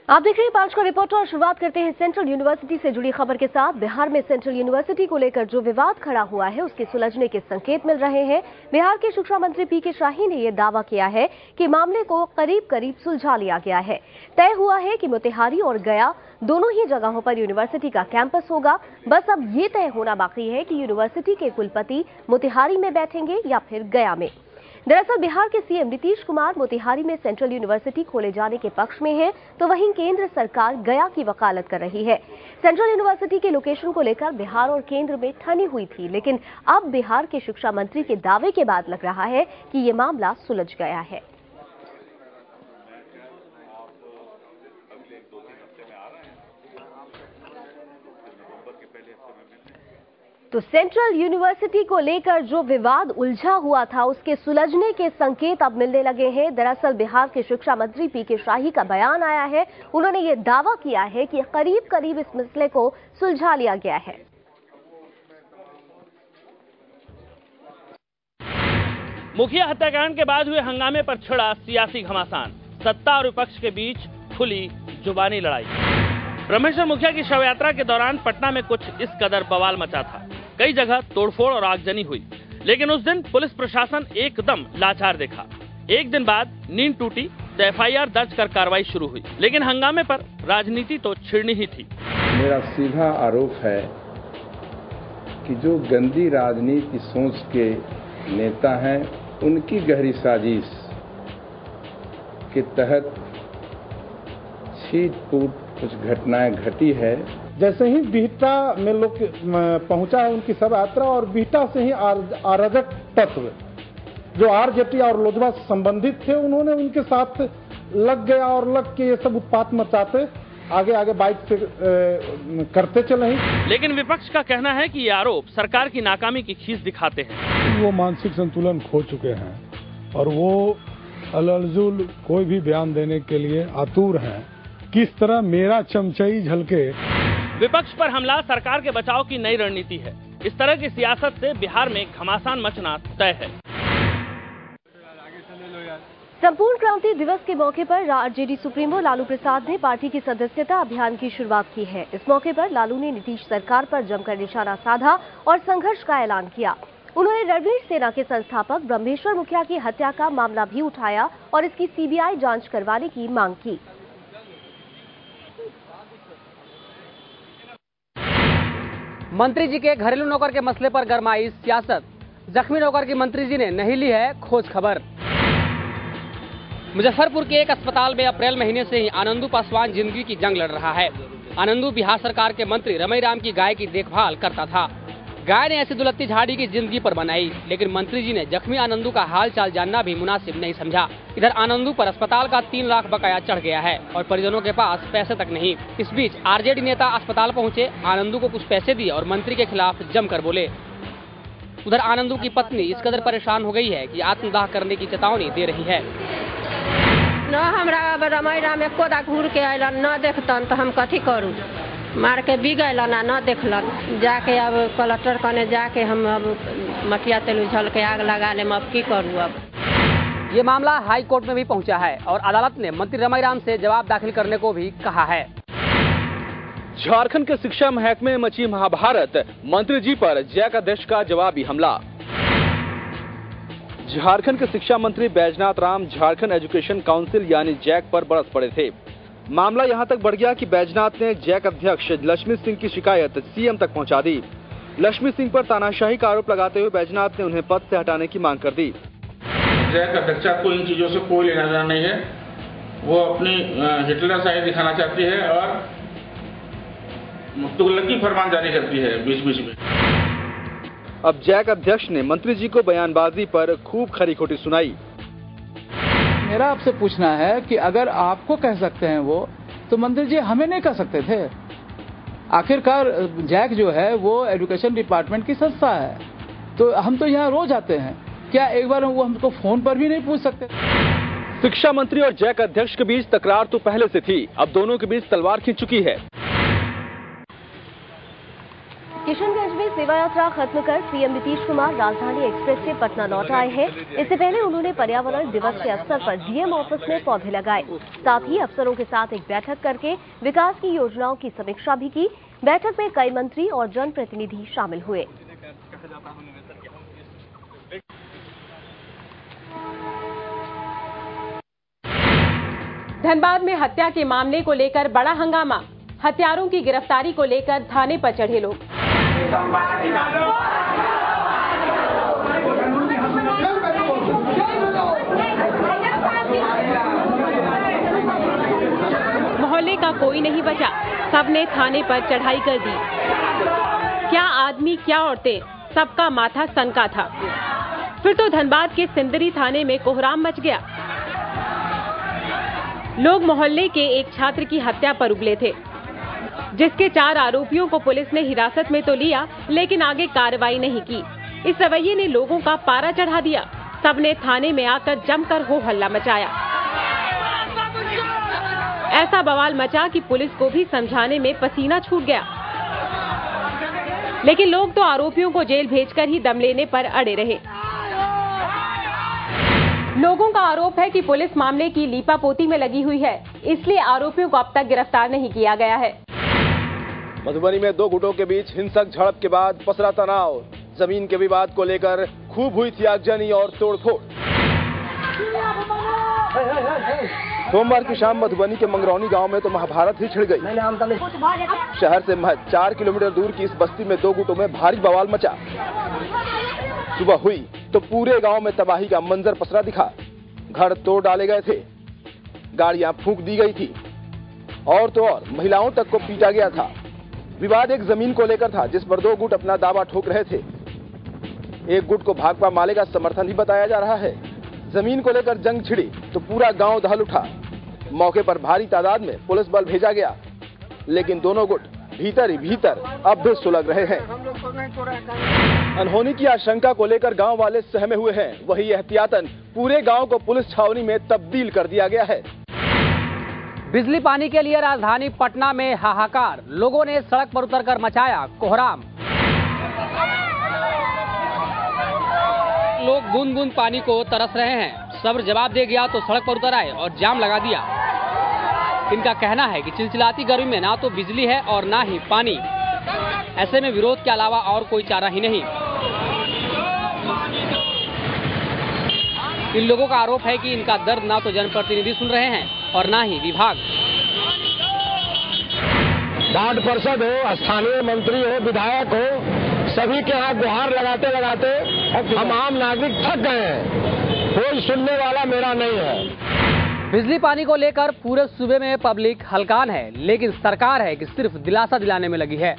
आप देख रहे हैं 5 का रिपोर्टर और शुरुआत करते हैं सेंट्रल यूनिवर्सिटी से जुड़ी खबर के साथ। बिहार में सेंट्रल यूनिवर्सिटी को लेकर जो विवाद खड़ा हुआ है उसके सुलझने के संकेत मिल रहे हैं। बिहार के शिक्षा मंत्री पीके शाही ने यह दावा किया है कि मामले को करीब करीब सुलझा लिया गया है। तय हुआ है कि मोतिहारी और गया दोनों ही जगहों पर यूनिवर्सिटी का कैंपस होगा। बस अब ये तय होना बाकी है कि यूनिवर्सिटी के कुलपति मोतिहारी में बैठेंगे या फिर गया में। दरअसल बिहार के सीएम नीतीश कुमार मोतिहारी में सेंट्रल यूनिवर्सिटी खोले जाने के पक्ष में हैं, तो वहीं केंद्र सरकार गया की वकालत कर रही है। सेंट्रल यूनिवर्सिटी के लोकेशन को लेकर बिहार और केंद्र में ठनी हुई थी, लेकिन अब बिहार के शिक्षा मंत्री के दावे के बाद लग रहा है कि ये मामला सुलझ गया है। तो सेंट्रल यूनिवर्सिटी को लेकर जो विवाद उलझा हुआ था उसके सुलझने के संकेत अब मिलने लगे हैं। दरअसल बिहार के शिक्षा मंत्री पीके शाही का बयान आया है। उन्होंने ये दावा किया है कि करीब करीब इस मसले को सुलझा लिया गया है। मुखिया हत्याकांड के बाद हुए हंगामे पर छिड़ा सियासी घमासान। सत्ता और विपक्ष के बीच खुली जुबानी लड़ाई। ब्रह्मेश्वर मुखिया की शव यात्रा के दौरान पटना में कुछ इस कदर बवाल मचा था। कई जगह तोड़फोड़ और आगजनी हुई, लेकिन उस दिन पुलिस प्रशासन एकदम लाचार देखा। एक दिन बाद नींद टूटी तो एफआईआर दर्ज कर कार्रवाई शुरू हुई, लेकिन हंगामे पर राजनीति तो छिड़नी ही थी। मेरा सीधा आरोप है कि जो गंदी राजनीति सोच के नेता हैं, उनकी गहरी साजिश के तहत छीट-फूट कुछ घटनाएं घटी है। जैसे ही बिहटा में लोग पहुंचा है उनकी शव यात्रा, और बिहटा से ही अराजक तत्व जो आरजेडी और लोजपा संबंधित थे उन्होंने उनके साथ लग गया और लग के ये सब उत्पात मचाते आगे आगे बाइक से करते चले। लेकिन विपक्ष का कहना है कि ये आरोप सरकार की नाकामी की खींच दिखाते हैं। वो मानसिक संतुलन खो चुके हैं और वो अलजुल कोई भी बयान देने के लिए आतुर हैं। किस तरह मेरा चमचई झलके। विपक्ष पर हमला सरकार के बचाव की नई रणनीति है। इस तरह की सियासत से बिहार में घमासान मचना तय है। संपूर्ण क्रांति दिवस के मौके पर आरजेडी सुप्रीमो लालू प्रसाद ने पार्टी की सदस्यता अभियान की शुरुआत की है। इस मौके पर लालू ने नीतीश सरकार पर जमकर निशाना साधा और संघर्ष का ऐलान किया। उन्होंने रणवीर सेना के संस्थापक ब्रह्मेश्वर मुखिया की हत्या का मामला भी उठाया और इसकी सीबीआई जांच करवाने की मांग की। मंत्री जी के घरेलू नौकर के मसले पर गरमाई सियासत। जख्मी नौकर की मंत्री जी ने नहीं ली है खोज खबर। मुजफ्फरपुर के एक अस्पताल में अप्रैल महीने से ही आनंदू पासवान जिंदगी की जंग लड़ रहा है। आनंदू बिहार सरकार के मंत्री रमई राम की गाय की देखभाल करता था। गाय ने ऐसी दुलत्ती झाड़ी की जिंदगी पर बनाई, लेकिन मंत्री जी ने जख्मी आनंदू का हाल चाल जानना भी मुनासिब नहीं समझा। इधर आनंदू पर अस्पताल का 3 लाख बकाया चढ़ गया है और परिजनों के पास पैसे तक नहीं। इस बीच आरजेडी नेता अस्पताल पहुंचे, आनंदू को कुछ पैसे दिए और मंत्री के खिलाफ जमकर बोले। उधर आनंदू की पत्नी इस कदर परेशान हो गई है कि आत्मदाह करने की चेतावनी दे रही है। न हमरा रमई राम एको दा घूर के अलन, न देखतन तो हम कथी करूँ। मार के बिगलन न देखलन। जाके अब कलेक्टर कने जाके हम अब मटिया तेल उछल के आग लगा ले, अब की करूँ। अब ये मामला हाई कोर्ट में भी पहुंचा है और अदालत ने मंत्री रमई राम से जवाब दाखिल करने को भी कहा है। झारखंड के शिक्षा महकमे में मची महाभारत। मंत्री जी पर जैक अध्यक्ष का जवाबी हमला। झारखंड के शिक्षा मंत्री बैजनाथ राम झारखंड एजुकेशन काउंसिल यानी जैक पर बरस पड़े थे। मामला यहां तक बढ़ गया कि बैजनाथ ने जैक अध्यक्ष लक्ष्मी सिंह की शिकायत सीएम तक पहुंचा दी। लक्ष्मी सिंह पर तानाशाही का आरोप लगाते हुए बैजनाथ ने उन्हें पद से हटाने की मांग कर दी। जैक अध्यक्षा को इन चीजों से कोई लेना देना नहीं है। वो अपनी हिटलरशाही दिखाना चाहती है और तुगलकी फरमान जारी करती है बीच बीच में। अब जैक अध्यक्ष ने मंत्री जी को बयानबाजी पर खूब खरी खोटी सुनाई। मेरा आपसे पूछना है कि अगर आपको कह सकते हैं वो, तो मंत्री जी हमें नहीं कह सकते थे? आखिरकार जैक जो है वो एजुकेशन डिपार्टमेंट की संस्था है, तो हम तो यहाँ रोज आते हैं। क्या एक बार वो हमको फोन पर भी नहीं पूछ सकते? शिक्षा मंत्री और जैक अध्यक्ष के बीच तकरार तो पहले से थी, अब दोनों के बीच तलवार खींच चुकी है। किशनगंज में सेवा यात्रा खत्म कर सीएम नीतीश कुमार राजधानी एक्सप्रेस से पटना लौट आए हैं। इससे पहले उन्होंने पर्यावरण दिवस के अवसर पर डीएम ऑफिस में पौधे लगाए। साथ ही अफसरों के साथ एक बैठक करके विकास की योजनाओं की समीक्षा भी की। बैठक में कई मंत्री और जनप्रतिनिधि शामिल हुए। धनबाद में हत्या के मामले को लेकर बड़ा हंगामा। हत्यारों की गिरफ्तारी को लेकर थाने पर चढ़े लोग। मोहल्ले का कोई नहीं बचा, सबने थाने पर चढ़ाई कर दी। क्या आदमी क्या औरतें, सबका माथा सनका था। फिर तो धनबाद के सिंदरी थाने में कोहराम मच गया। लोग मोहल्ले के एक छात्र की हत्या पर उबले थे, जिसके 4 आरोपियों को पुलिस ने हिरासत में तो लिया, लेकिन आगे कार्रवाई नहीं की। इस रवैये ने लोगों का पारा चढ़ा दिया। सबने थाने में आकर जमकर हो हल्ला मचाया। ऐसा बवाल मचा कि पुलिस को भी समझाने में पसीना छूट गया, लेकिन लोग तो आरोपियों को जेल भेजकर ही दम लेने पर अड़े रहे। लोगों का आरोप है कि पुलिस मामले की लीपापोती में लगी हुई है, इसलिए आरोपियों को अब तक गिरफ्तार नहीं किया गया है। मधुबनी में 2 गुटों के बीच हिंसक झड़प के बाद पसरा तनाव। जमीन के विवाद को लेकर खूब हुई थी आगजनी और तोड़फोड़। सोमवार की शाम मधुबनी के मंगरौनी गांव में तो महाभारत ही छिड़ गई। शहर से महज 4 किलोमीटर दूर की इस बस्ती में 2 गुटों में भारी बवाल मचा। सुबह हुई तो पूरे गांव में तबाही का मंजर पसरा दिखा। घर तोड़ डाले गए थे, गाड़ियां फूंक दी गई थी और तो और महिलाओं तक को पीटा गया था। विवाद एक जमीन को लेकर था, जिस पर 2 गुट अपना दावा ठोक रहे थे। एक गुट को भाकपा माले का समर्थन ही बताया जा रहा है। जमीन को लेकर जंग छिड़ी तो पूरा गांव दहल उठा। मौके पर भारी तादाद में पुलिस बल भेजा गया, लेकिन दोनों गुट भीतर ही भीतर अब भी सुलग रहे हैं। अनहोनी की आशंका को लेकर गांव वाले सहमे हुए हैं। वही एहतियातन पूरे गांव को पुलिस छावनी में तब्दील कर दिया गया है। बिजली पानी के लिए राजधानी पटना में हाहाकार। लोगों ने सड़क पर उतरकर मचाया कोहराम। लोग बूंद बूंद पानी को तरस रहे हैं। सब्र जवाब दे गया तो सड़क पर उतर आए और जाम लगा दिया। इनका कहना है कि चिलचिलाती गर्मी में ना तो बिजली है और ना ही पानी। ऐसे में विरोध के अलावा और कोई चारा ही नहीं। इन लोगों का आरोप है कि इनका दर्द ना तो जनप्रतिनिधि सुन रहे हैं और ना ही विभाग। वार्ड पार्षद हो, स्थानीय मंत्री हो, विधायक हो, सभी के यहाँ गुहार लगाते लगाते हम आम नागरिक थक गए हैं। कोई सुनने वाला मेरा नहीं है। बिजली पानी को लेकर पूरे सूबे में पब्लिक हलकान है, लेकिन सरकार है कि सिर्फ दिलासा दिलाने में लगी है।